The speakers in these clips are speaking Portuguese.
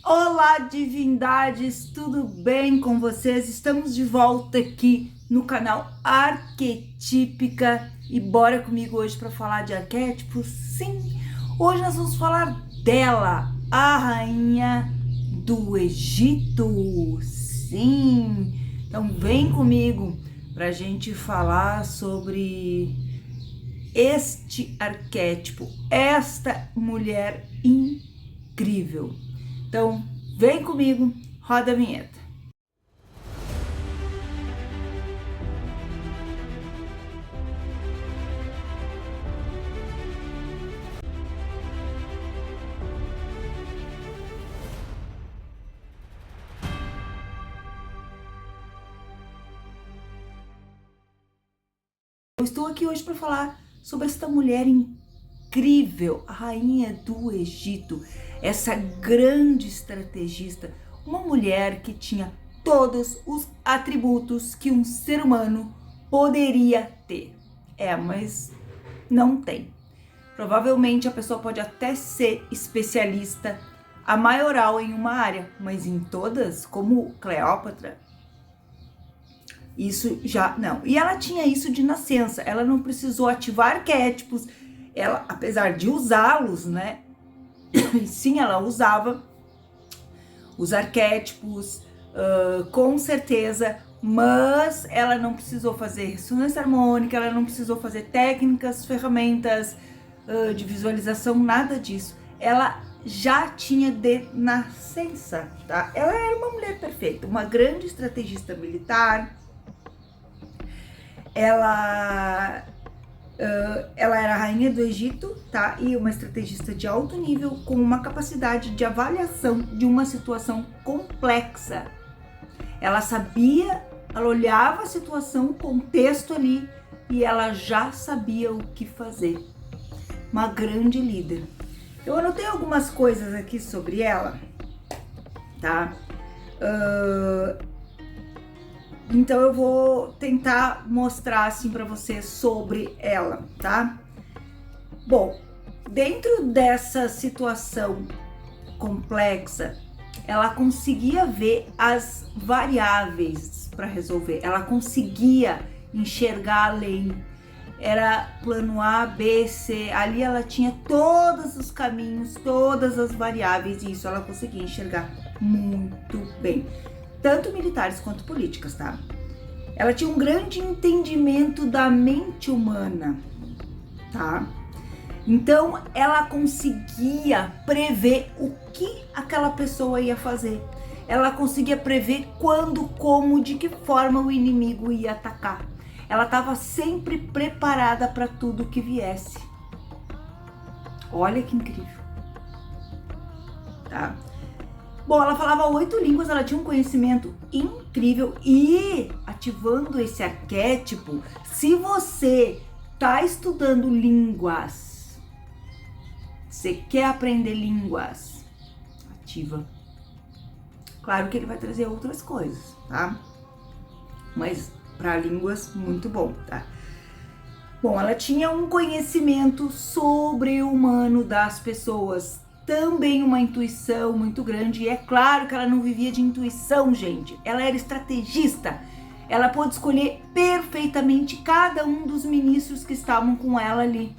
Olá, divindades, tudo bem com vocês? Estamos de volta aqui no canal Arquetípica e bora comigo hoje para falar de arquétipos? Sim, hoje nós vamos falar dela, a rainha do Egito. Sim, então vem comigo para a gente falar sobre este arquétipo, esta mulher incrível. Então, vem comigo, roda a vinheta. Eu estou aqui hoje para falar sobre esta mulher incrível, a rainha do Egito, essa grande estrategista, uma mulher que tinha todos os atributos que um ser humano poderia ter. Mas não tem. Provavelmente a pessoa pode até ser especialista, a maioral em uma área, mas em todas, como Cleópatra, isso já não. E ela tinha isso de nascença, ela não precisou ativar arquétipos, ela, apesar de usá-los, né? Sim, ela usava os arquétipos, com certeza, mas ela não precisou fazer ressonância harmônica, ela não precisou fazer técnicas, ferramentas de visualização, nada disso. Ela já tinha de nascença, tá? Ela era uma mulher perfeita, uma grande estrategista militar. Ela era a rainha do Egito, tá? E uma estrategista de alto nível com uma capacidade de avaliação de uma situação complexa. Ela sabia, ela olhava a situação, o contexto ali e ela já sabia o que fazer. Uma grande líder. Eu anotei algumas coisas aqui sobre ela, tá? Então eu vou tentar mostrar assim para vocês sobre ela, tá? Bom, dentro dessa situação complexa, ela conseguia ver as variáveis para resolver. Ela conseguia enxergar além. Era plano A, B, C. Ali ela tinha todos os caminhos, todas as variáveis e isso ela conseguia enxergar muito bem. Tanto militares quanto políticas, tá? Ela tinha um grande entendimento da mente humana, tá? Então, ela conseguia prever o que aquela pessoa ia fazer. Ela conseguia prever quando, como, de que forma o inimigo ia atacar. Ela estava sempre preparada para tudo que viesse. Olha que incrível, tá? Bom, ela falava 8 línguas, ela tinha um conhecimento incrível e ativando esse arquétipo, se você tá estudando línguas, você quer aprender línguas, ativa. Claro que ele vai trazer outras coisas, tá? Mas para línguas, muito bom, tá? Bom, ela tinha um conhecimento sobre-humano das pessoas, também uma intuição muito grande, e é claro que ela não vivia de intuição, gente, ela era estrategista, ela pôde escolher perfeitamente cada um dos ministros que estavam com ela ali.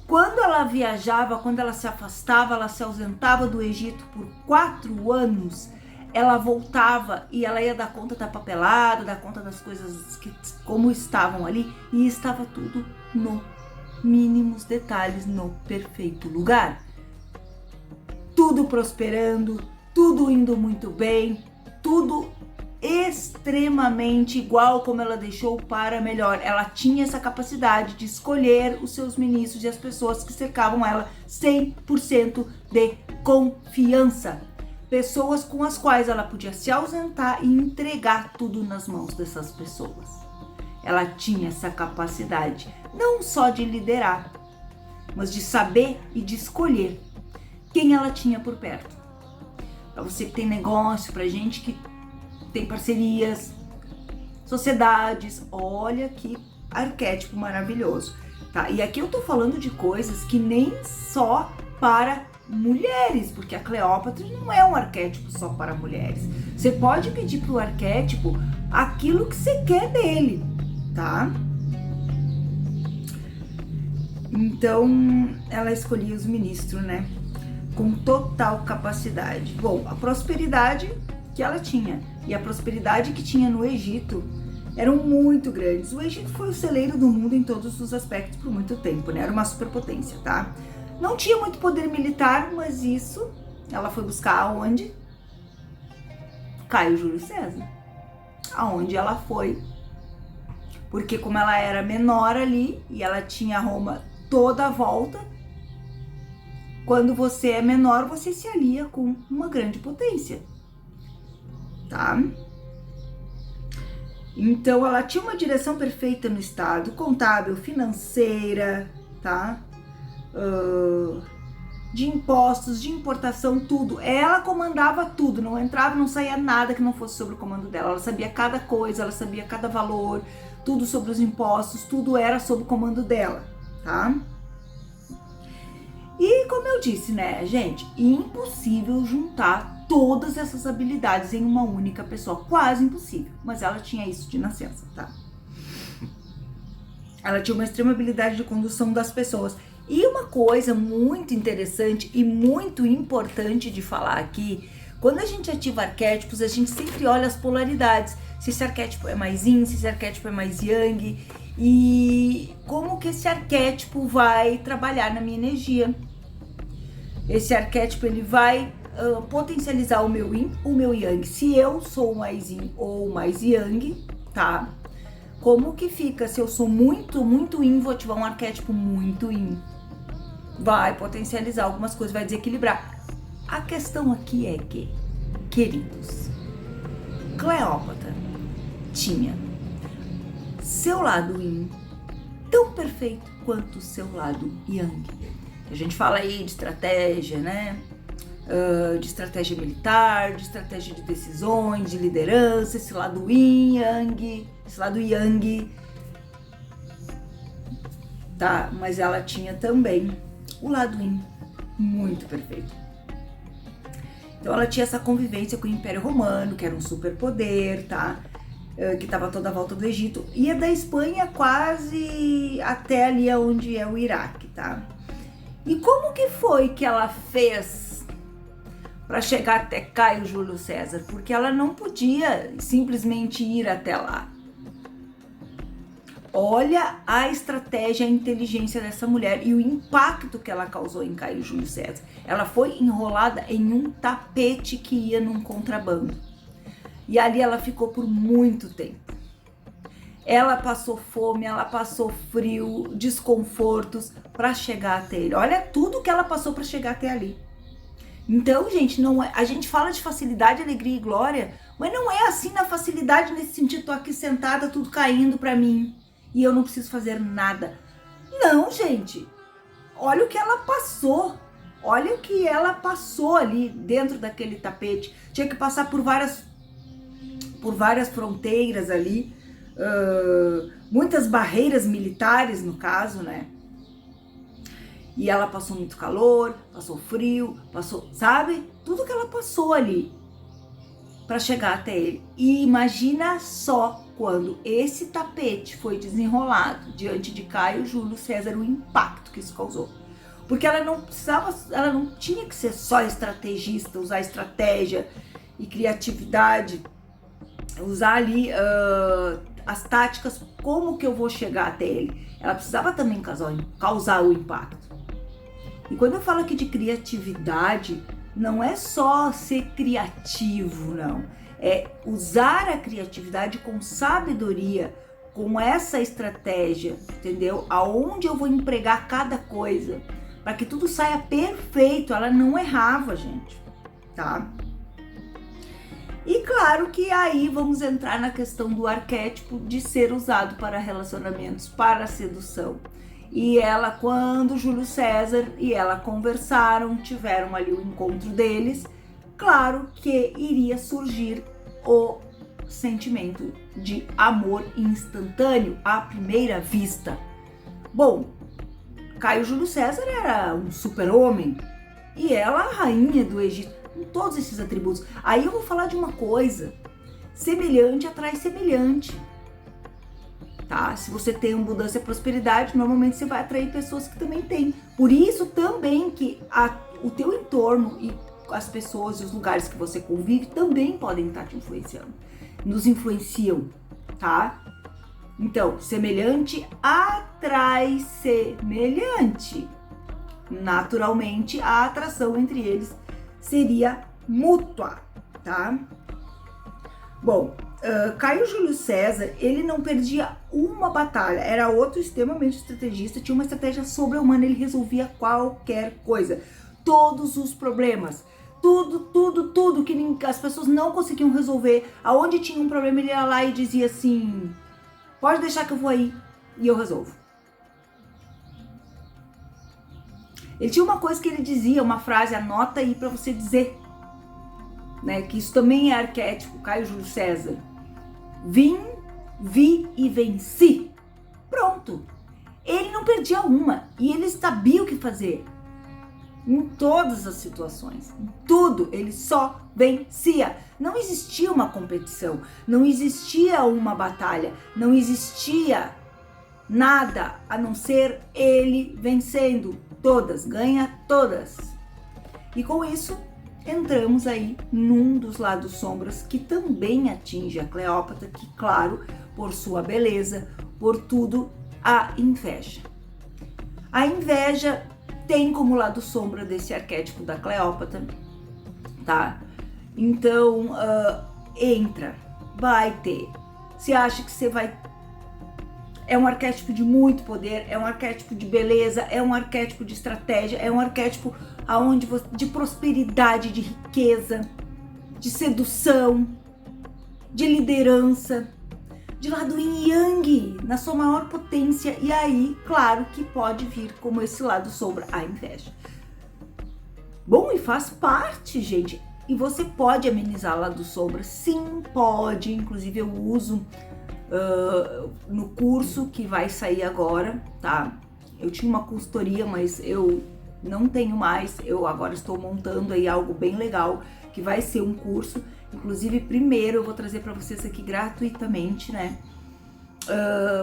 Quando ela viajava, quando ela se afastava, ela se ausentava do Egito por 4 anos, ela voltava e ela ia dar conta da papelada, dar conta das coisas que, como estavam ali, e estava tudo no mínimos detalhes, no perfeito lugar. Tudo prosperando, tudo indo muito bem, tudo extremamente igual como ela deixou para melhor. Ela tinha essa capacidade de escolher os seus ministros e as pessoas que cercavam ela 100% de confiança. Pessoas com as quais ela podia se ausentar e entregar tudo nas mãos dessas pessoas. Ela tinha essa capacidade, não só de liderar, mas de saber e de escolher quem ela tinha por perto. Para você que tem negócio, para gente que tem parcerias, sociedades, olha que arquétipo maravilhoso, tá? E aqui eu tô falando de coisas que nem só para mulheres, porque a Cleópatra não é um arquétipo só para mulheres. Você pode pedir pro arquétipo aquilo que você quer dele, tá? Então, ela escolhia os ministros, né? Com total capacidade. Bom, a prosperidade que ela tinha e a prosperidade que tinha no Egito eram muito grandes. O Egito foi o celeiro do mundo em todos os aspectos por muito tempo, né? Era uma superpotência, tá? Não tinha muito poder militar, mas isso ela foi buscar aonde? Caio Júlio César. Aonde ela foi? Porque como ela era menor ali e ela tinha Roma toda a volta, quando você é menor, você se alia com uma grande potência, tá? Então, ela tinha uma direção perfeita no Estado, contábil, financeira, tá? De impostos, de importação, tudo. Ela comandava tudo, não entrava, não saía nada que não fosse sobre o comando dela. Ela sabia cada coisa, ela sabia cada valor, tudo sobre os impostos, tudo era sob o comando dela, tá? E como eu disse, né, gente, impossível juntar todas essas habilidades em uma única pessoa, quase impossível, mas ela tinha isso de nascença, tá? Ela tinha uma extrema habilidade de condução das pessoas. E uma coisa muito interessante e muito importante de falar aqui, quando a gente ativa arquétipos, a gente sempre olha as polaridades, se esse arquétipo é mais yin, se esse arquétipo é mais yang, e como que esse arquétipo vai trabalhar na minha energia. Esse arquétipo, ele vai potencializar o meu yin, o meu yang. Se eu sou mais yin ou mais yang, tá? Como que fica? Se eu sou muito yin, vou ativar um arquétipo muito yin. Vai potencializar algumas coisas, vai desequilibrar. A questão aqui é que, queridos, Cleópatra tinha seu lado yin tão perfeito quanto o seu lado yang. A gente fala aí de estratégia, né? De estratégia militar, de estratégia de decisões, de liderança, esse lado yin, yang, esse lado yang, tá? Mas ela tinha também o lado yin muito perfeito. Então ela tinha essa convivência com o Império Romano, que era um superpoder, tá? Que estava toda a volta do Egito, ia da Espanha quase até ali onde é o Iraque, tá? E como que foi que ela fez para chegar até Caio Júlio César? Porque ela não podia simplesmente ir até lá. Olha a estratégia, a inteligência dessa mulher e o impacto que ela causou em Caio Júlio César. Ela foi enrolada em um tapete que ia num contrabando. E ali ela ficou por muito tempo. Ela passou fome, ela passou frio, desconfortos para chegar até ele. Olha tudo que ela passou para chegar até ali. Então, gente, não é, a gente fala de facilidade, alegria e glória, mas não é assim na facilidade nesse sentido, tô aqui sentada, tudo caindo para mim e eu não preciso fazer nada. Não, gente. Olha o que ela passou. Olha o que ela passou ali dentro daquele tapete. Tinha que passar por várias fronteiras ali, muitas barreiras militares no caso, né? E ela passou muito calor, passou frio, passou, sabe? Tudo que ela passou ali para chegar até ele. E imagina só quando esse tapete foi desenrolado diante de Caio Júlio César, o impacto que isso causou. Porque ela não tinha que ser só estrategista, usar estratégia e criatividade, usar ali as táticas, como que eu vou chegar até ele. Ela precisava também causar o impacto. E quando eu falo aqui de criatividade, não é só ser criativo, não. É usar a criatividade com sabedoria, com essa estratégia, entendeu? Aonde eu vou empregar cada coisa, para que tudo saia perfeito. Ela não errava, gente, tá? E claro que aí vamos entrar na questão do arquétipo de ser usado para relacionamentos, para sedução. E ela, quando Júlio César e ela conversaram, tiveram ali o encontro deles, claro que iria surgir o sentimento de amor instantâneo à primeira vista. Bom, Caio Júlio César era um super-homem, E ela, a rainha do Egito, com todos esses atributos. Aí eu vou falar de uma coisa, semelhante atrai semelhante, tá? Se você tem abundância e prosperidade, normalmente você vai atrair pessoas que também têm. Por isso também que o teu entorno e as pessoas e os lugares que você convive também podem estar te influenciando, nos influenciam, tá? Então, semelhante atrai semelhante. Naturalmente, a atração entre eles seria mútua, tá? Bom, Caio Júlio César, ele não perdia uma batalha, era outro extremamente estrategista, tinha uma estratégia sobre-humana, ele resolvia qualquer coisa, todos os problemas, tudo que as pessoas não conseguiam resolver, aonde tinha um problema ele ia lá e dizia assim, pode deixar que eu vou aí e eu resolvo. Ele tinha uma coisa que ele dizia, uma frase, anota aí pra você dizer, né? Que isso também é arquétipo, Caio Júlio César. Vim, vi e venci. Pronto. Ele não perdia uma e ele sabia o que fazer. Em todas as situações, em tudo, ele só vencia. Não existia uma competição, não existia uma batalha, não existia nada a não ser ele vencendo. Todas, ganha todas. E com isso, entramos aí num dos lados sombras que também atinge a Cleópatra, que claro, por sua beleza, por tudo, a inveja. A inveja tem como lado sombra desse arquétipo da Cleópatra, tá? Então, entra, vai ter. Você acha que você vai... É um arquétipo de muito poder, é um arquétipo de beleza, é um arquétipo de estratégia, é um arquétipo de prosperidade, de riqueza, de sedução, de liderança, de lado yin yang, na sua maior potência. E aí, claro que pode vir como esse lado sombra, a inveja. Bom, e faz parte, gente. E você pode amenizar lado sombra? Sim, pode. Inclusive eu uso no curso que vai sair agora, tá? Eu tinha uma consultoria, mas eu não tenho mais. Eu agora estou montando aí algo bem legal, que vai ser um curso. Inclusive, primeiro eu vou trazer para vocês aqui gratuitamente, né?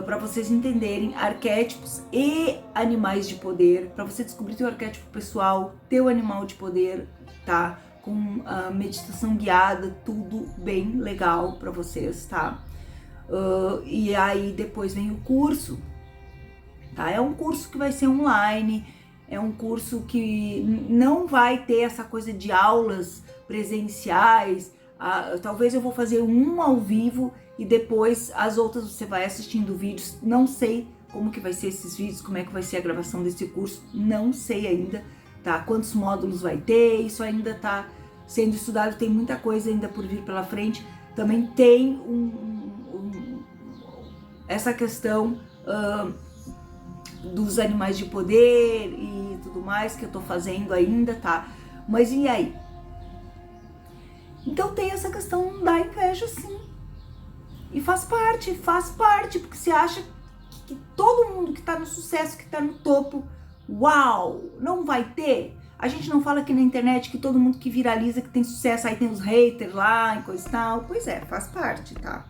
Para vocês entenderem arquétipos e animais de poder, para você descobrir teu arquétipo pessoal, teu animal de poder, tá? Com meditação guiada, tudo bem legal para vocês, tá? E aí depois vem o curso, tá? É um curso que vai ser online, é um curso que não vai ter essa coisa de aulas presenciais. Talvez eu vou fazer um ao vivo e depois as outras você vai assistindo vídeos. Não sei como que vai ser esses vídeos, como é que vai ser a gravação desse curso, não sei ainda, tá? Quantos módulos vai ter, isso ainda tá sendo estudado, tem muita coisa ainda por vir pela frente. Também tem essa questão dos animais de poder e tudo mais que eu tô fazendo ainda, tá? Mas e aí? Então tem essa questão da inveja, sim. E faz parte, porque você acha que todo mundo que tá no sucesso, que tá no topo, uau, não vai ter? A gente não fala aqui na internet que todo mundo que viraliza, que tem sucesso, aí tem os haters lá e coisa e tal. Pois é, faz parte, tá?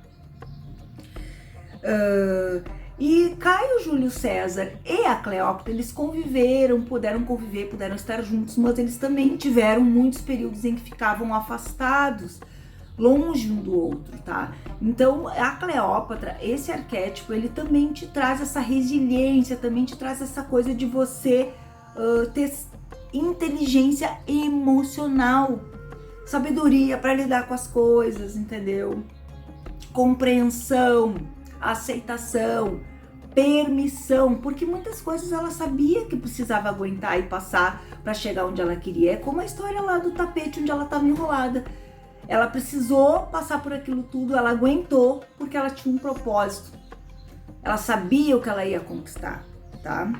E Caio Júlio César e a Cleópatra, eles puderam conviver, puderam estar juntos, mas eles também tiveram muitos períodos em que ficavam afastados, longe um do outro, tá? Então, a Cleópatra, esse arquétipo, ele também te traz essa resiliência, também te traz essa coisa de você ter inteligência emocional, sabedoria para lidar com as coisas, entendeu? Compreensão, aceitação, permissão, porque muitas coisas ela sabia que precisava aguentar e passar para chegar onde ela queria. É como a história lá do tapete onde ela estava enrolada. Ela precisou passar por aquilo tudo, ela aguentou porque ela tinha um propósito. Ela sabia o que ela ia conquistar, tá?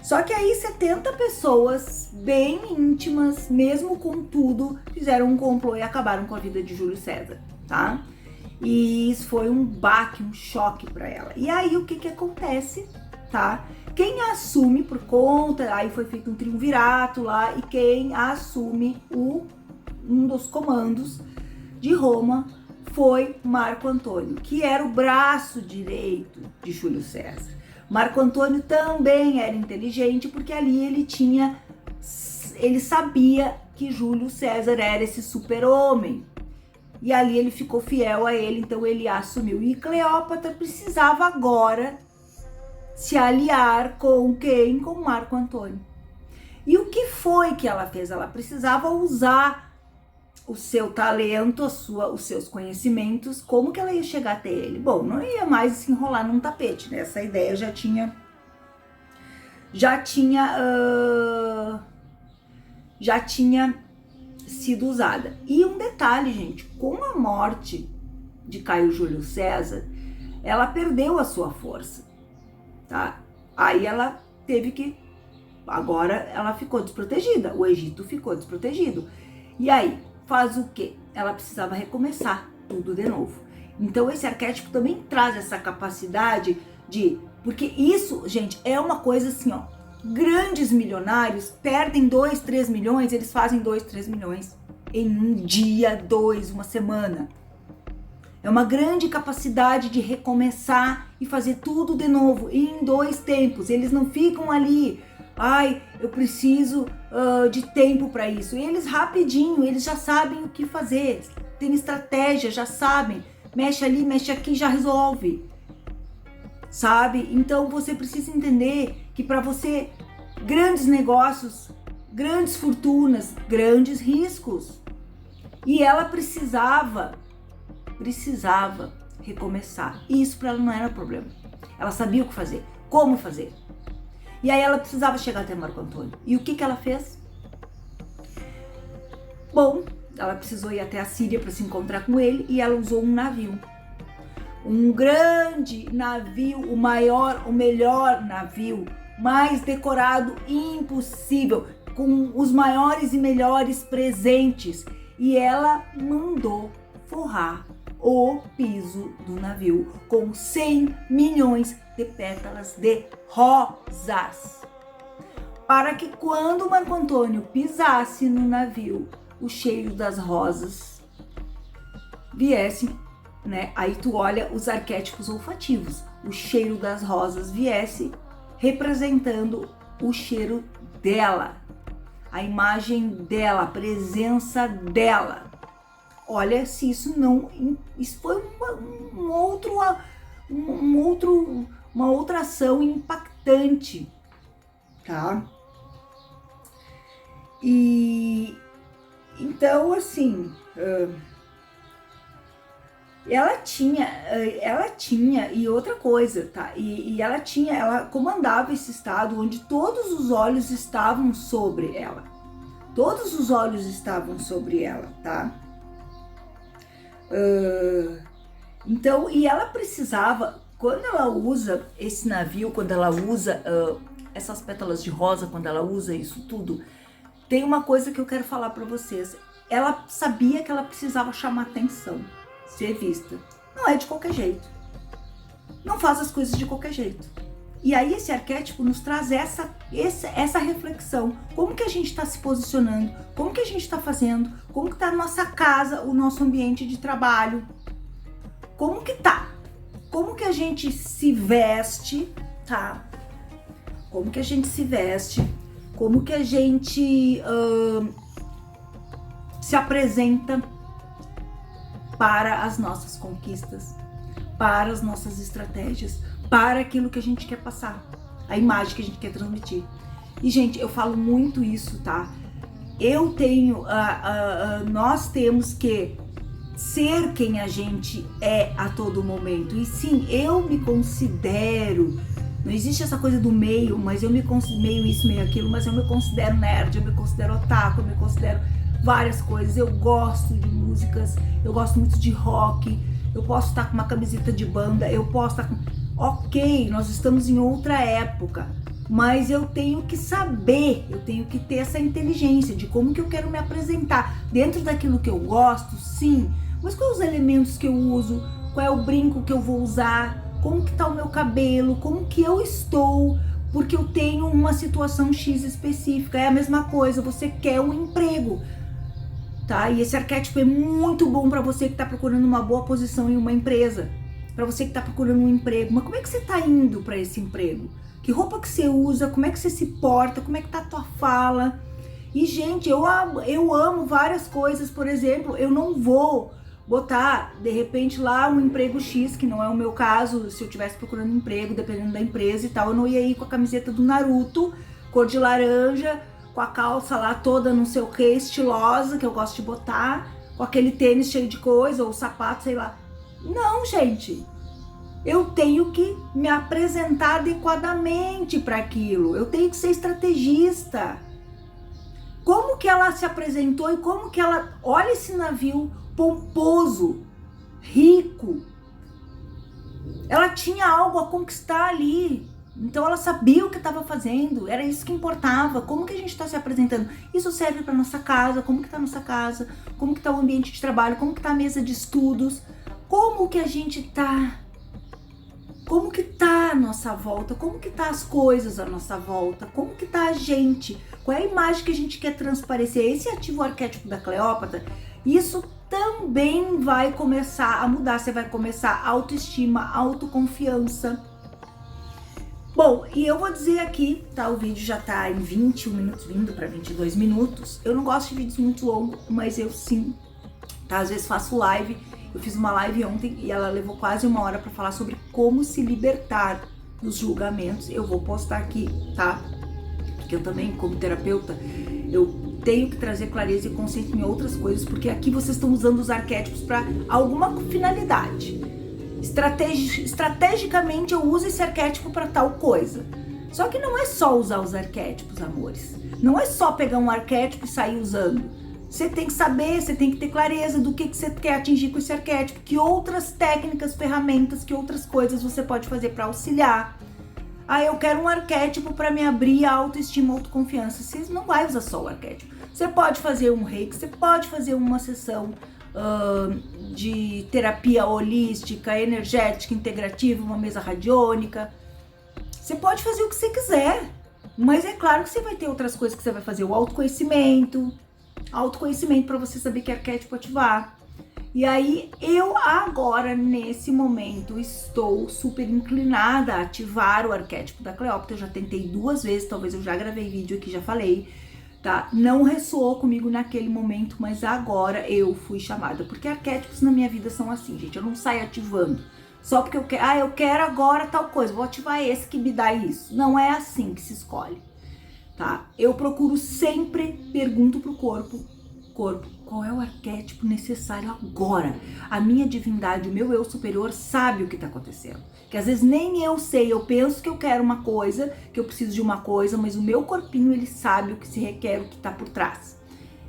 Só que aí 70 pessoas bem íntimas, mesmo com tudo, fizeram um complô e acabaram com a vida de Júlio César, tá? E isso foi um baque, um choque para ela. E aí o que acontece, tá? quem assume por conta, aí foi feito um triunvirato lá, e quem assume um dos comandos de Roma foi Marco Antônio, que era o braço direito de Júlio César. Marco Antônio também era inteligente, porque ali ele sabia que Júlio César era esse super-homem. E ali ele ficou fiel a ele, então ele assumiu. E Cleópatra precisava agora se aliar com quem? Com Marco Antônio. E o que foi que ela fez? Ela precisava usar o seu talento, os seus conhecimentos. Como que ela ia chegar até ele? Bom, não ia mais se enrolar num tapete, né? Essa ideia já tinha sido usada. E um detalhe, gente, com a morte de Caio Júlio César, ela perdeu a sua força, tá? Aí ela teve que, agora ela ficou desprotegida, o Egito ficou desprotegido. E aí, faz o quê? Ela precisava recomeçar tudo de novo. Então esse arquétipo também traz essa capacidade porque isso, gente, é uma coisa assim, ó, grandes milionários perdem 2, 3 milhões, eles fazem 2, 3 milhões em um dia, 2, uma semana. É uma grande capacidade de recomeçar e fazer tudo de novo em 2 tempos. Eles não ficam ali, ai, eu preciso de tempo para isso. Eles rapidinho, eles já sabem o que fazer, tem estratégia, já sabem, mexe ali, mexe aqui, já resolve, sabe? Então você precisa entender que para você, grandes negócios, grandes fortunas, grandes riscos. E ela precisava recomeçar. E isso para ela não era problema. Ela sabia o que fazer, como fazer. E aí ela precisava chegar até Marco Antônio. E o que ela fez? Bom, ela precisou ir até a Síria para se encontrar com ele, e ela usou um navio. Um grande navio, o maior, o melhor navio, mais decorado impossível, com os maiores e melhores presentes. E ela mandou forrar o piso do navio com 100 milhões de pétalas de rosas, para que quando Marco Antônio pisasse no navio, o cheiro das rosas viesse, né? Aí tu olha os arquétipos olfativos, o cheiro das rosas viesse representando o cheiro dela, a imagem dela, a presença dela. Olha, se isso não... Isso foi uma outra ação impactante, tá? E então, assim, ela tinha, e outra coisa, tá? E ela comandava esse estado onde todos os olhos estavam sobre ela. Todos os olhos estavam sobre ela, tá? Então, e ela precisava, quando ela usa esse navio, quando ela usa essas pétalas de rosa, quando ela usa isso tudo, tem uma coisa que eu quero falar para vocês. Ela sabia que ela precisava chamar atenção, ser vista. Não é de qualquer jeito. Não faz as coisas de qualquer jeito. E aí esse arquétipo nos traz essa reflexão. Como que a gente está se posicionando? Como que a gente está fazendo? Como que está a nossa casa, o nosso ambiente de trabalho? Como que tá? Como que a gente se veste, tá? Como que a gente se veste? Como que a gente se apresenta para as nossas conquistas, para as nossas estratégias, para aquilo que a gente quer passar, a imagem que a gente quer transmitir. E, gente, eu falo muito isso, tá? Nós temos que ser quem a gente é a todo momento. E sim, eu me considero, não existe essa coisa do meio, mas eu me considero meio isso, meio aquilo, mas eu me considero nerd, eu me considero otaku, eu me considero várias coisas. Eu gosto de músicas, eu gosto muito de rock, eu posso estar com uma camiseta de banda, eu posso estar com... Ok, nós estamos em outra época, mas eu tenho que saber, eu tenho que ter essa inteligência de como que eu quero me apresentar dentro daquilo que eu gosto, sim, mas quais os elementos que eu uso, qual é o brinco que eu vou usar, como que tá o meu cabelo, como que eu estou, porque eu tenho uma situação X específica. É a mesma coisa, você quer um emprego, tá? E esse arquétipo é muito bom para você que tá procurando uma boa posição em uma empresa, para você que tá procurando um emprego. Mas como é que você tá indo para esse emprego? Que roupa que você usa? Como é que você se porta? Como é que tá a tua fala? E, gente, eu amo várias coisas. Por exemplo, eu não vou botar, de repente, lá um emprego X, que não é o meu caso. Se eu estivesse procurando emprego, dependendo da empresa e tal, eu não ia ir com a camiseta do Naruto, cor de laranja, com a calça lá toda não sei o que, estilosa, que eu gosto de botar, com aquele tênis cheio de coisa, ou sapato, sei lá. Não, gente. Eu tenho que me apresentar adequadamente para aquilo. Eu tenho que ser estrategista. Como que ela se apresentou e como que ela... Olha esse navio pomposo, rico. Ela tinha algo a conquistar ali. Então ela sabia o que estava fazendo. Era isso que importava. Como que a gente está se apresentando? Isso serve para nossa casa. Como que está a nossa casa? Como que está o ambiente de trabalho? Como que está a mesa de estudos? Como que a gente está... Como que tá a nossa volta? Como que tá as coisas à nossa volta? Como que tá a gente? Qual é a imagem que a gente quer transparecer? Esse ativo arquétipo da Cleópatra, isso também vai começar a mudar. Você vai começar autoestima, autoconfiança. Bom, e eu vou dizer aqui, tá? O vídeo já tá em 21 minutos, vindo para 22 minutos. Eu não gosto de vídeos muito longos, mas eu sim, tá? Às vezes faço live. Eu fiz uma live ontem e ela levou quase 1 hora para falar sobre como se libertar dos julgamentos. Eu vou postar aqui, tá? Porque eu também, como terapeuta, eu tenho que trazer clareza e consciência em outras coisas, porque aqui vocês estão usando os arquétipos para alguma finalidade. Estrategicamente eu uso esse arquétipo para tal coisa. Só que não é só usar os arquétipos, amores. Não é só pegar um arquétipo e sair usando. Você tem que saber, você tem que ter clareza do que você quer atingir com esse arquétipo, que outras técnicas, ferramentas, que outras coisas você pode fazer para auxiliar. Ah, eu quero um arquétipo para me abrir a autoestima, autoconfiança. Você não vai usar só o arquétipo. Você pode fazer um reiki, você pode fazer uma sessão de terapia holística, energética, integrativa, uma mesa radiônica. Você pode fazer o que você quiser, mas é claro que você vai ter outras coisas que você vai fazer, o autoconhecimento para você saber que arquétipo ativar. E aí eu agora nesse momento estou super inclinada a ativar o arquétipo da Cleópatra. Eu já tentei 2 vezes, talvez eu já gravei vídeo aqui, já falei, tá? Não ressoou comigo naquele momento, mas agora eu fui chamada, porque arquétipos na minha vida são assim, gente. Eu não saio ativando só porque eu quero, eu quero agora tal coisa, vou ativar esse que me dá isso. Não é assim que se escolhe. Tá? Eu procuro sempre, pergunto pro corpo, qual é o arquétipo necessário agora? A minha divindade, o meu eu superior sabe o que tá acontecendo. Que às vezes nem eu sei, eu penso que eu quero uma coisa, que eu preciso de uma coisa, mas o meu corpinho, ele sabe o que se requer, o que tá por trás.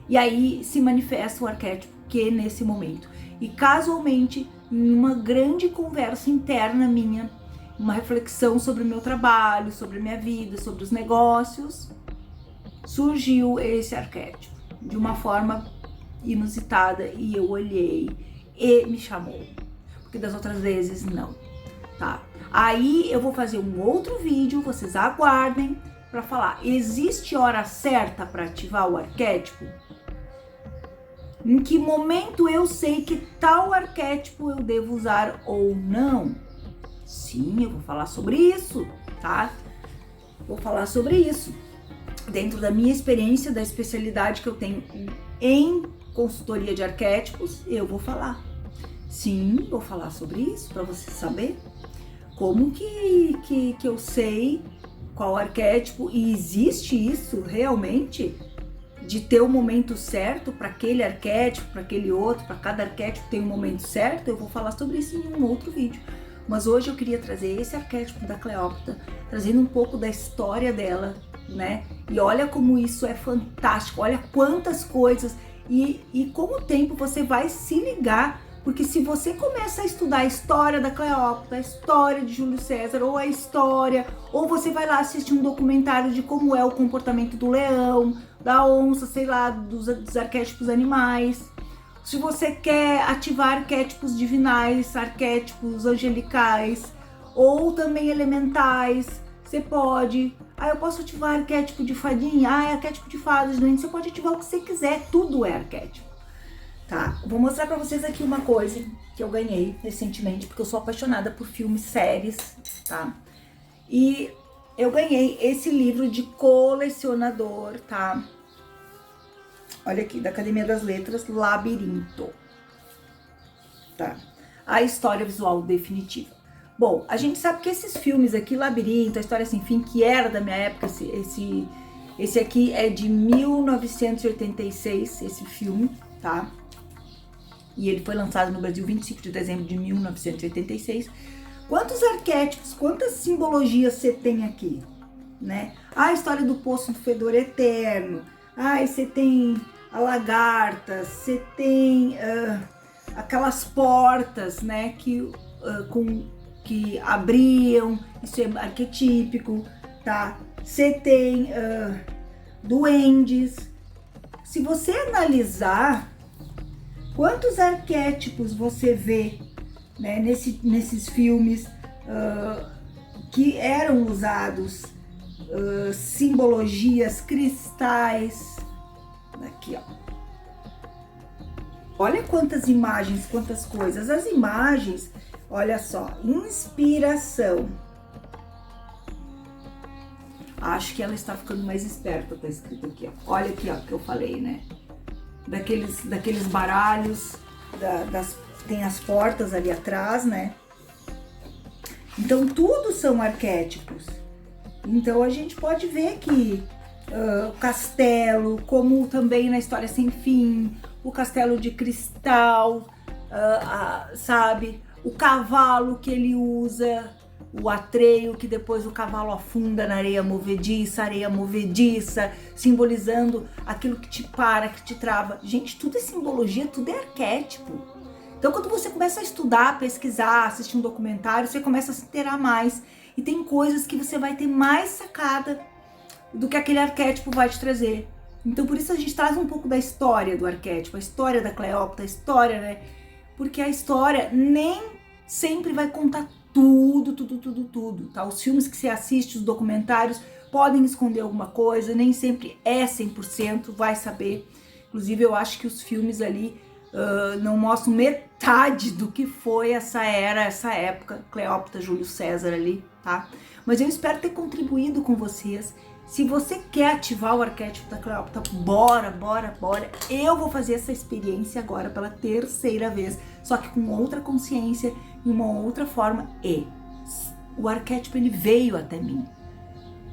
E aí se manifesta o arquétipo que nesse momento. E casualmente, em uma grande conversa interna minha, uma reflexão sobre o meu trabalho, sobre a minha vida, sobre os negócios, surgiu esse arquétipo de uma forma inusitada e eu olhei e me chamou, porque das outras vezes não, tá? Aí eu vou fazer um outro vídeo, vocês aguardem, para falar, existe hora certa para ativar o arquétipo? Em que momento eu sei que tal arquétipo eu devo usar ou não? Sim, eu vou falar sobre isso, tá? Vou falar sobre isso. Dentro da minha experiência, da especialidade que eu tenho em consultoria de arquétipos, eu vou falar. Sim, vou falar sobre isso para você saber como que eu sei qual arquétipo e existe isso realmente de ter o momento certo para aquele arquétipo, para aquele outro, para cada arquétipo tem um momento certo. Eu vou falar sobre isso em um outro vídeo. Mas hoje eu queria trazer esse arquétipo da Cleópatra, trazendo um pouco da história dela, né? E olha como isso é fantástico, olha quantas coisas e com o tempo você vai se ligar, porque se você começa a estudar a história da Cleópatra, a história de Júlio César, ou você vai lá assistir um documentário de como é o comportamento do leão, da onça, sei lá, dos arquétipos animais. Se você quer ativar arquétipos divinais, arquétipos angelicais, ou também elementais, Você pode. Ah, eu posso ativar arquétipo de fadinha. Ah, é arquétipo de fadas, doente. Você pode ativar o que você quiser. Tudo é arquétipo. Tá? Vou mostrar pra vocês aqui uma coisa que eu ganhei recentemente, porque eu sou apaixonada por filmes, séries, tá? E eu ganhei esse livro de colecionador, tá? Olha aqui, da Academia das Letras, Labirinto. Tá? A história visual definitiva. Bom, a gente sabe que esses filmes aqui, Labirinto, A História Sem Fim, que era da minha época, esse aqui é de 1986, esse filme, tá? E ele foi lançado no Brasil 25 de dezembro de 1986. Quantos arquétipos, quantas simbologias você tem aqui, né? A história do Poço do Fedor Eterno. Você tem a lagarta, você tem aquelas portas, né, que abriam, isso é arquetípico, tá? Você tem duendes. Se você analisar quantos arquétipos você vê, né, nesses filmes que eram usados, simbologias, cristais, aqui ó, olha quantas imagens, quantas coisas, as imagens, olha só, inspiração, acho que ela está ficando mais esperta, tá escrito aqui ó, olha aqui ó, que eu falei, né, daqueles baralhos, tem as portas ali atrás, né, então tudo são arquétipos. Então a gente pode ver que o castelo, como também na História Sem Fim, o castelo de cristal, sabe? O cavalo que ele usa, o atreio que depois o cavalo afunda na areia movediça, simbolizando aquilo que te para, que te trava. Gente, tudo é simbologia, tudo é arquétipo. Então quando você começa a estudar, pesquisar, assistir um documentário, você começa a se inteirar mais. E tem coisas que você vai ter mais sacada do que aquele arquétipo vai te trazer. Então por isso a gente traz um pouco da história do arquétipo, a história da Cleópatra, a história, né? Porque a história nem sempre vai contar tudo, tá? Os filmes que você assiste, os documentários, podem esconder alguma coisa, nem sempre é 100%, vai saber. Inclusive eu acho que os filmes ali não mostram metade do que foi essa época, Cleópatra, Júlio César ali, tá? Mas eu espero ter contribuído com vocês. Se você quer ativar o arquétipo da Cleópatra, bora! Eu vou fazer essa experiência agora pela terceira vez, só que com outra consciência e uma outra forma. E o arquétipo, ele veio até mim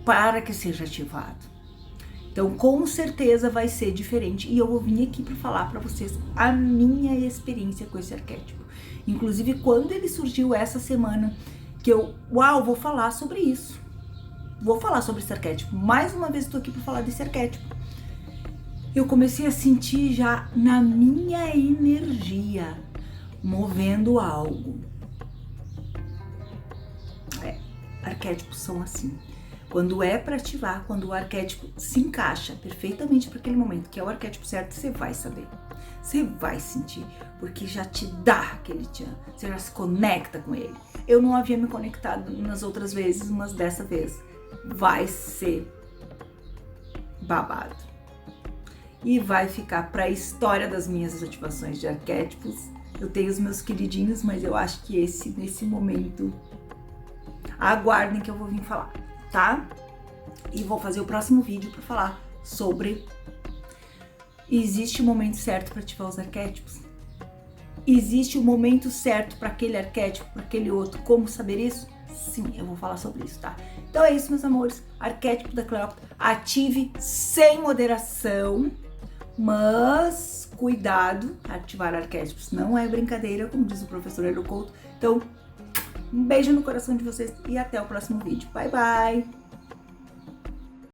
para que seja ativado. Então, com certeza vai ser diferente e eu vou vir aqui para falar para vocês a minha experiência com esse arquétipo. Inclusive, quando ele surgiu essa semana, que vou falar sobre isso. Vou falar sobre esse arquétipo. Mais uma vez estou aqui para falar desse arquétipo. Eu comecei a sentir já na minha energia, movendo algo. Arquétipos são assim. Quando é para ativar, quando o arquétipo se encaixa perfeitamente para aquele momento, que é o arquétipo certo, você vai saber. Você vai sentir, porque já te dá aquele tchan, você já se conecta com ele. Eu não havia me conectado nas outras vezes, mas dessa vez vai ser babado. E vai ficar para a história das minhas ativações de arquétipos. Eu tenho os meus queridinhos, mas eu acho que nesse momento, aguardem que eu vou vir falar, tá? E vou fazer o próximo vídeo para falar sobre: existe o momento certo para ativar os arquétipos? Existe o momento certo para aquele arquétipo, para aquele outro? Como saber isso? Sim, eu vou falar sobre isso, tá? Então é isso, meus amores. Arquétipo da Cleópatra, ative sem moderação, mas cuidado, ativar arquétipos não é brincadeira, como diz o professor Hélio Couto. Então, um beijo no coração de vocês e até o próximo vídeo. Bye, bye!